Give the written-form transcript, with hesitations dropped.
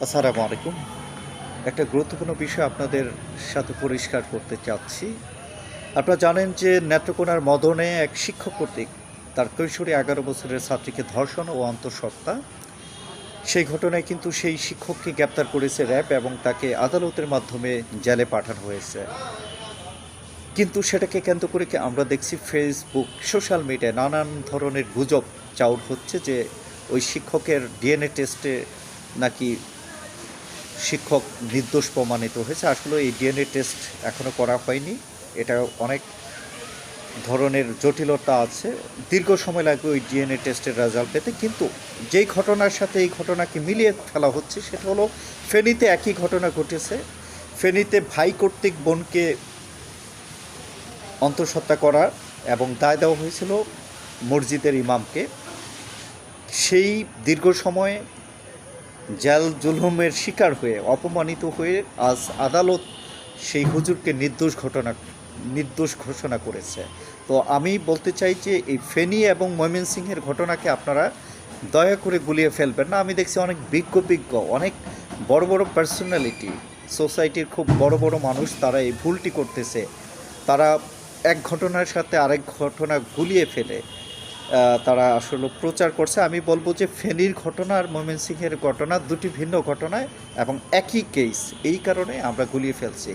আসসালামু আলাইকুম। একটা গুরুত্বপূর্ণ বিষয় আপনাদের সাথে পরিষ্কার করতে চাচ্ছি। আপনারা জানেন যে নেত্রকোনার মদনে এক শিক্ষক কর্তৃক তার কৈশোরী ১১ বছরের ছাত্রীকে ধর্ষণ ও অন্তঃসত্ত্বা। সেই ঘটনায় কিন্তু সেই শিক্ষককে গ্রেপ্তার করেছে র্যাব এবং তাকে আদালতের মাধ্যমে জেলে পাঠানো হয়েছে। কিন্তু সেটাকে কেন্দ্র করে কি আমরা দেখছি ফেসবুক, সোশ্যাল মিডিয়ায় নানান ধরনের গুজব চাউর হচ্ছে যে ওই শিক্ষকের ডিএনএ টেস্টে নাকি শিক্ষক নির্দোষ প্রমাণিত হয়েছে। আসলে এই ডিএনএ টেস্ট এখনও করা হয়নি। এটা অনেক ধরনের জটিলতা আছে। দীর্ঘ সময় লাগবে ওই ডিএনএ টেস্টের রেজাল্ট পেতে। কিন্তু যেই ঘটনার সাথে এই ঘটনাকে মিলিয়ে ফেলা হচ্ছে সেটা হলো ফেনীতে একই ঘটনা ঘটেছে। ফেনীতে ভাই কর্তৃক বোনকে অন্তঃসত্ত্বা করা এবং দায় দেওয়া হয়েছিল মসজিদের ইমামকে। সেই দীর্ঘ সময়ে জেল জুলুমের শিকার হয়ে অপমানিত হয়ে আজ আদালত সেই হুজুরকে নির্দোষ ঘোষণা করেছে। তো আমি বলতে চাই যে এই ফেনী এবং ময়মনসিংহের ঘটনাকে আপনারা দয়া করে গুলিয়ে ফেলবেন না। আমি দেখছি অনেক বিজ্ঞ অনেক বড় বড় পার্সোনালিটি, সোসাইটির খুব বড় বড় মানুষ তারা এই ভুলটি করতেছে। তারা এক ঘটনার সাথে আরেক ঘটনা গুলিয়ে ফেলে তারা আসলে প্রচার করছে। আমি বলবো যে ফেনীর ঘটনা আর ময়মনসিংহের ঘটনা দুটি ভিন্ন ঘটনায় এবং একই কেস, এই কারণে আমরা গুলিয়ে ফেলছি।